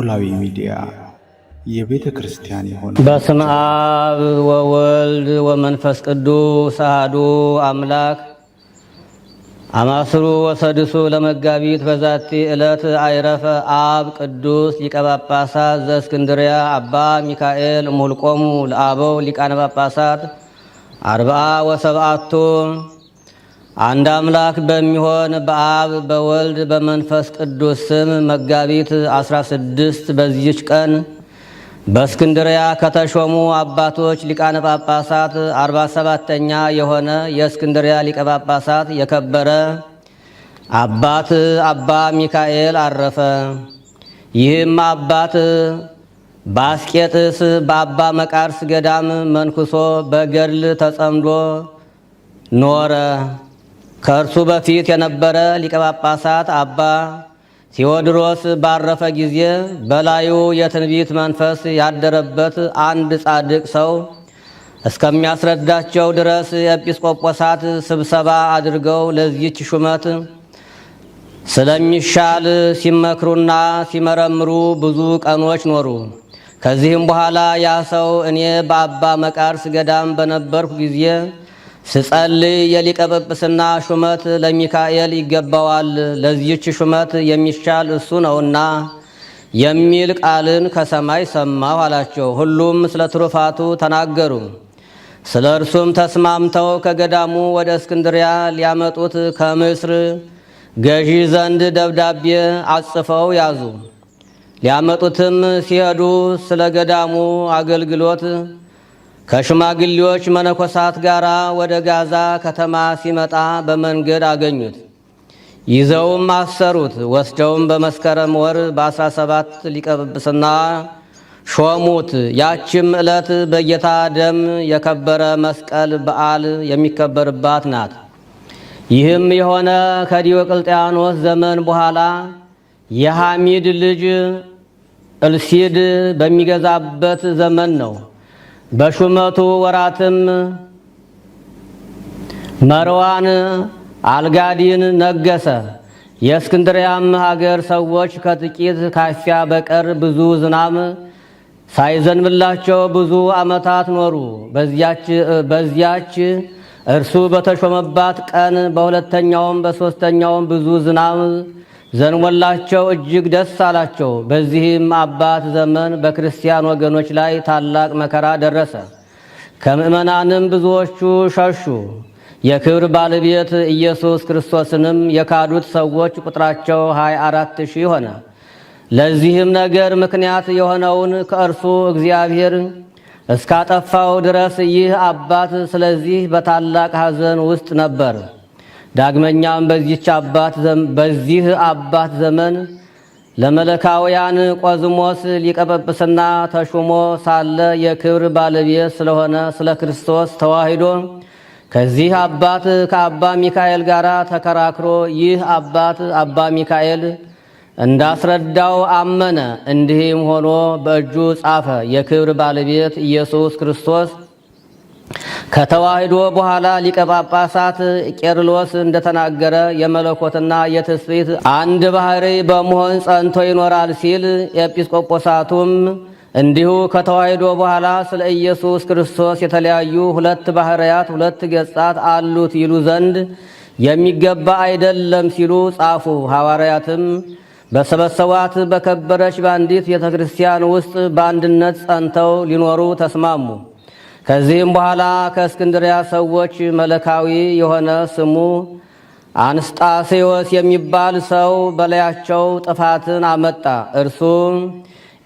ኖላዊ ሚዲያ የቤተ ክርስቲያን የሆነ በስመ አብ ወወልድ ወመንፈስ ቅዱስ አሐዱ አምላክ አማስሩ ወሰድሱ ለመጋቢት በዛቲ ዕለት አይረፈ አብ ቅዱስ ሊቀ ጳጳሳት ዘእስክንድርያ አባ ሚካኤል ሙልቆሙ ለአበው ሊቃነ ጳጳሳት አርብዓ ወሰብዓቱ። አንድ አምላክ በሚሆን በአብ በወልድ በመንፈስ ቅዱስ ስም መጋቢት 16 በዚህች ቀን በእስክንድርያ ከተሾሙ አባቶች ሊቃነ ጳጳሳት 47ኛ የሆነ የእስክንድርያ ሊቀ ጳጳሳት የከበረ አባት አባ ሚካኤል አረፈ። ይህም አባት በአስቄጥስ በአባ መቃርስ ገዳም መንኩሶ በገድል ተጸምዶ ኖረ። ከእርሱ በፊት የነበረ ሊቀ ጳጳሳት አባ ቴዎድሮስ ባረፈ ጊዜ በላዩ የትንቢት መንፈስ ያደረበት አንድ ጻድቅ ሰው እስከሚያስረዳቸው ድረስ የኤጲስቆጶሳት ስብሰባ አድርገው ለዚህች ሹመት ስለሚሻል ሲመክሩና ሲመረምሩ ብዙ ቀኖች ኖሩ። ከዚህም በኋላ ያ ሰው እኔ በአባ መቃርስ ገዳም በነበርኩ ጊዜ ስጸልይ የሊቀ ጵጵስና ሹመት ለሚካኤል ይገባዋል፣ ለዚህች ሹመት የሚሻል እሱ ነውና የሚል ቃልን ከሰማይ ሰማሁ አላቸው። ሁሉም ስለ ትሩፋቱ ተናገሩ። ስለ እርሱም ተስማምተው ከገዳሙ ወደ እስክንድርያ ሊያመጡት ከምስር ገዢ ዘንድ ደብዳቤ አጽፈው ያዙ። ሊያመጡትም ሲሄዱ ስለ ገዳሙ አገልግሎት ከሽማግሌዎች መነኮሳት ጋር ወደ ጋዛ ከተማ ሲመጣ በመንገድ አገኙት። ይዘውም አሰሩት። ወስደውም በመስከረም ወር በ17 ሊቀ ጵጵስና ሾሙት። ያችም ዕለት በጌታ ደም የከበረ መስቀል በዓል የሚከበርባት ናት። ይህም የሆነ ከዲዮቅልጥያኖስ ዘመን በኋላ የሐሚድ ልጅ እልሲድ በሚገዛበት ዘመን ነው። በሹመቱ ወራትም መርዋን አልጋዲን ነገሰ። የእስክንድርያም ሀገር ሰዎች ከጥቂት ካፊያ በቀር ብዙ ዝናብ ሳይዘንብላቸው ብዙ ዓመታት ኖሩ። በዚያች እርሱ በተሾመባት ቀን በሁለተኛውም በሦስተኛውም ብዙ ዝናብ ዘንቦላቸው እጅግ ደስ አላቸው። በዚህም አባት ዘመን በክርስቲያን ወገኖች ላይ ታላቅ መከራ ደረሰ። ከምዕመናንም ብዙዎቹ ሸሹ። የክብር ባለቤት ኢየሱስ ክርስቶስንም የካዱት ሰዎች ቁጥራቸው 24,000 ሆነ። ለዚህም ነገር ምክንያት የሆነውን ከእርሱ እግዚአብሔር እስካጠፋው ድረስ ይህ አባት ስለዚህ በታላቅ ሐዘን ውስጥ ነበር። ዳግመኛም በዚህ አባት ዘመን ለመለካውያን ቆዝሞስ ሊቀ ጵጵስና ተሹሞ ሳለ የክብር ባለቤት ስለሆነ ስለ ክርስቶስ ተዋሕዶ ከዚህ አባት ከአባ ሚካኤል ጋር ተከራክሮ ይህ አባት አባ ሚካኤል እንዳስረዳው አመነ። እንዲህም ሆኖ በእጁ ጻፈ። የክብር ባለቤት ኢየሱስ ክርስቶስ ከተዋሕዶ በኋላ ሊቀ ጳጳሳት ቄርሎስ እንደተናገረ የመለኮትና የትስብእት አንድ ባህሪ በመሆን ጸንቶ ይኖራል ሲል፣ ኤጲስቆጶሳቱም እንዲሁ ከተዋሕዶ በኋላ ስለ ኢየሱስ ክርስቶስ የተለያዩ ሁለት ባህርያት ሁለት ገጻት አሉት ይሉ ዘንድ የሚገባ አይደለም ሲሉ ጻፉ። ሐዋርያትም በሰበሰቧት በከበረች በአንዲት ቤተ ክርስቲያን ውስጥ በአንድነት ጸንተው ሊኖሩ ተስማሙ። ከዚህም በኋላ ከእስክንድርያ ሰዎች መለካዊ የሆነ ስሙ አንስጣሴዎስ የሚባል ሰው በላያቸው ጥፋትን አመጣ። እርሱ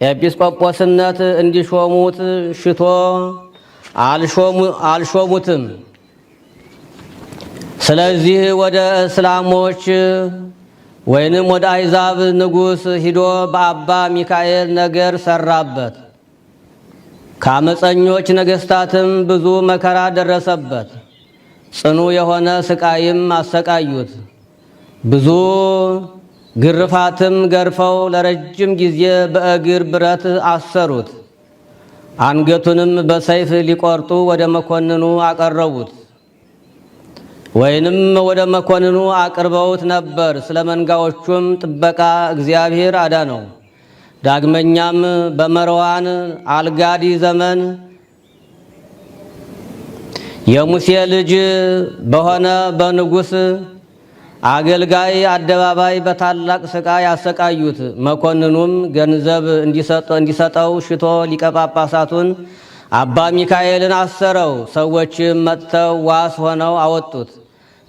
ኤጲስቆጶስነት እንዲሾሙት ሽቶ አልሾሙትም። ስለዚህ ወደ እስላሞች ወይንም ወደ አሕዛብ ንጉሥ ሂዶ በአባ ሚካኤል ነገር ሰራበት። ከአመፀኞች ነገሥታትም ብዙ መከራ ደረሰበት። ጽኑ የሆነ ስቃይም አሰቃዩት። ብዙ ግርፋትም ገርፈው ለረጅም ጊዜ በእግር ብረት አሰሩት። አንገቱንም በሰይፍ ሊቆርጡ ወደ መኮንኑ አቀረቡት። ወይንም ወደ መኮንኑ አቅርበውት ነበር። ስለ መንጋዎቹም ጥበቃ እግዚአብሔር አዳነው። ዳግመኛም በመርዋን አልጋዲ ዘመን የሙሴ ልጅ በሆነ በንጉሥ አገልጋይ አደባባይ በታላቅ ስቃይ ያሰቃዩት። መኮንኑም ገንዘብ እንዲሰጠው ሽቶ ሊቀ ጳጳሳቱን አባ ሚካኤልን አሰረው። ሰዎችም መጥተው ዋስ ሆነው አወጡት።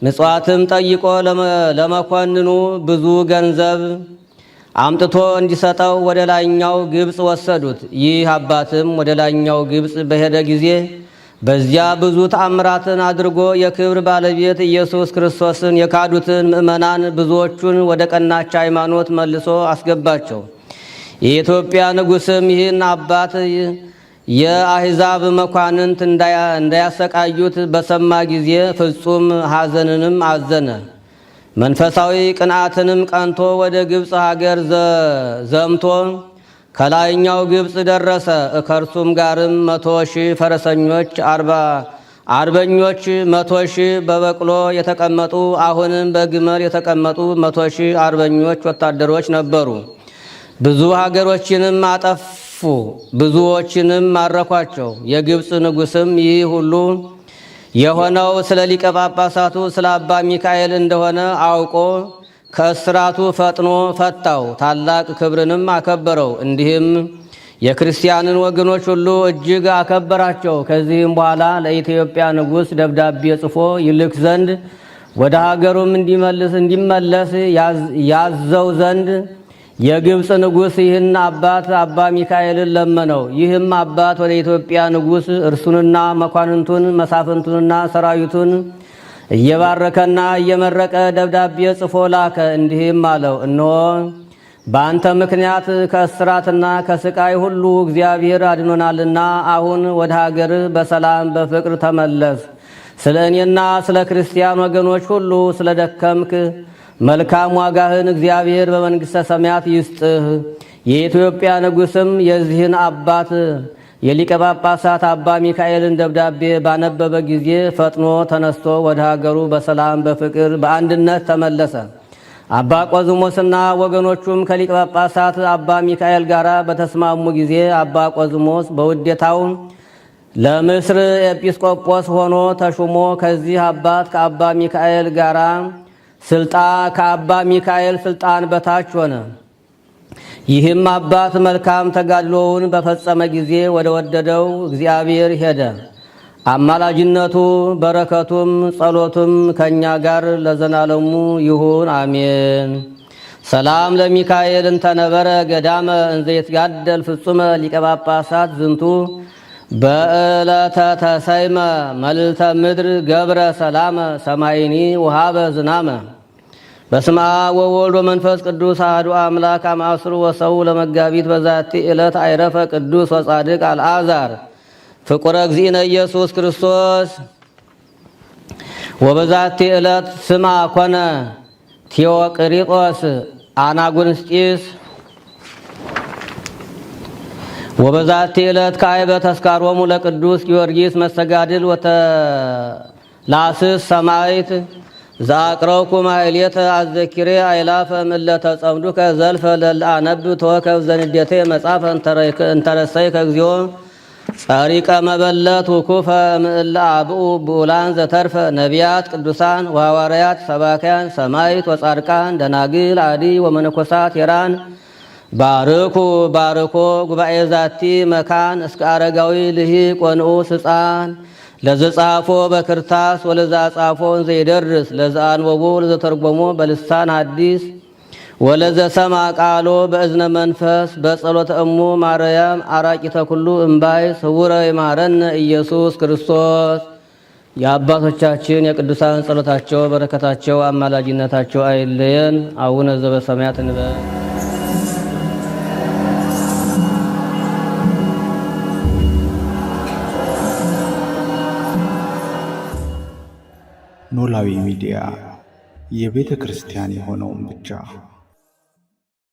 ምጽዋትም ጠይቆ ለመኮንኑ ብዙ ገንዘብ አምጥቶ እንዲሰጠው ወደ ላይኛው ግብፅ ወሰዱት። ይህ አባትም ወደ ላይኛው ግብፅ በሄደ ጊዜ በዚያ ብዙ ተአምራትን አድርጎ የክብር ባለቤት ኢየሱስ ክርስቶስን የካዱትን ምእመናን ብዙዎቹን ወደ ቀናች ሃይማኖት መልሶ አስገባቸው። የኢትዮጵያ ንጉሥም ይህን አባት የአሕዛብ መኳንንት እንዳያሰቃዩት በሰማ ጊዜ ፍጹም ሐዘንንም አዘነ። መንፈሳዊ ቅንዓትንም ቀንቶ ወደ ግብፅ ሀገር ዘምቶ ከላይኛው ግብፅ ደረሰ። ከእርሱም ጋርም 100,000 ፈረሰኞች፣ አርበኞች 100,000 በበቅሎ የተቀመጡ አሁንም በግመል የተቀመጡ 100,000 አርበኞች ወታደሮች ነበሩ። ብዙ ሀገሮችንም አጠፉ፣ ብዙዎችንም ማረኳቸው። የግብፅ ንጉሥም ይህ ሁሉ የሆነው ስለ ሊቀ ጳጳሳቱ ስለ አባ ሚካኤል እንደሆነ አውቆ ከእስራቱ ፈጥኖ ፈታው፣ ታላቅ ክብርንም አከበረው። እንዲህም የክርስቲያንን ወገኖች ሁሉ እጅግ አከበራቸው። ከዚህም በኋላ ለኢትዮጵያ ንጉሥ ደብዳቤ ጽፎ ይልክ ዘንድ ወደ ሀገሩም እንዲመለስ ያዘው ዘንድ የግብፅ ንጉሥ ይህን አባት አባ ሚካኤልን ለመነው። ይህም አባት ወደ ኢትዮጵያ ንጉሥ እርሱንና መኳንንቱን መሳፍንቱንና ሰራዊቱን እየባረከና እየመረቀ ደብዳቤ ጽፎ ላከ። እንዲህም አለው፣ እነሆ በአንተ ምክንያት ከእስራትና ከስቃይ ሁሉ እግዚአብሔር አድኖናልና አሁን ወደ ሀገር በሰላም በፍቅር ተመለስ። ስለ እኔና ስለ ክርስቲያን ወገኖች ሁሉ ስለ ደከምክ መልካም ዋጋህን እግዚአብሔር በመንግሥተ ሰማያት ይስጥህ። የኢትዮጵያ ንጉሥም የዚህን አባት የሊቀ ጳጳሳት አባ ሚካኤልን ደብዳቤ ባነበበ ጊዜ ፈጥኖ ተነስቶ ወደ ሀገሩ በሰላም በፍቅር በአንድነት ተመለሰ። አባ ቆዝሞስና ወገኖቹም ከሊቀ ጳጳሳት አባ ሚካኤል ጋር በተስማሙ ጊዜ አባ ቆዝሞስ በውዴታው ለምስር ኤጲስቆጶስ ሆኖ ተሹሞ ከዚህ አባት ከአባ ሚካኤል ጋር ከአባ ሚካኤል ስልጣን በታች ሆነ። ይህም አባት መልካም ተጋድሎውን በፈጸመ ጊዜ ወደ ወደደው እግዚአብሔር ሄደ። አማላጅነቱ በረከቱም ጸሎቱም ከእኛ ጋር ለዘላለሙ ይሁን አሜን። ሰላም ለሚካኤል እንተነበረ ገዳመ እንዘይትጋደል ፍጹመ ሊቀ ጳጳሳት ዝንቱ በዕለተ ተሰይመ መልዕልተ ምድር ገብረ ሰላመ ሰማይኒ ውሃበ ዝናመ። በስመ አብ ወወልድ ወመንፈስ ቅዱስ አሐዱ አምላክ አማስሩ ወሰው ለመጋቢት በዛቲ ዕለት አይረፈ ቅዱስ ወጻድቅ አልዓዛር ፍቁረ እግዚእነ ኢየሱስ ክርስቶስ። ወበዛቲ ዕለት ስማ ኮነ ቴዎቅሪጦስ አናጉንስጢስ። ወበዛቲ ዕለት ካዕበ ተስካሮሙ ለቅዱስ ጊዮርጊስ መስተጋድል ወተላስስ ሰማዕት ዘአቅረብኩ ማሕሌተ አዘኪሬ አእላፈ እምእለ ተጸምዱከ ዘልፈ ለለአነብብ ተወከፍ ዘንዴቴ መጽሐፈ እንተረሰይከ እግዚኦ ጸሪቀ መበለት ውኩፈ እምእለ አብኡ ብኡላን ዘተርፈ ነቢያት ቅዱሳን ወሐዋርያት ሰባክያን ሰማዕት ወጻድቃን ደናግል አዲ ወመነኮሳት የራን ባርኩ ባርኮ ጉባኤ ዛቲ መካን እስከ አረጋዊ ልሂቅ ወንዑስ ሕፃን ለዘጻፎ በክርታስ ወለዘአጻፎ ዘይደርስ ለዘአንበቦ ለዘተርጎሞ በልሳን ሐዲስ ወለዘሰማ ቃሎ በእዝነ መንፈስ በጸሎተ እሙ ማርያም አራቂተ ኩሉ እምባይ ስውረ ይማረነ ኢየሱስ ክርስቶስ። የአባቶቻችን የቅዱሳን ጸሎታቸው በረከታቸው አማላጅነታቸው አይለየን። አቡነ ዘበሰማያት እንበል። ኖላዊ ሚዲያ የቤተ ክርስቲያን የሆነውን ብቻ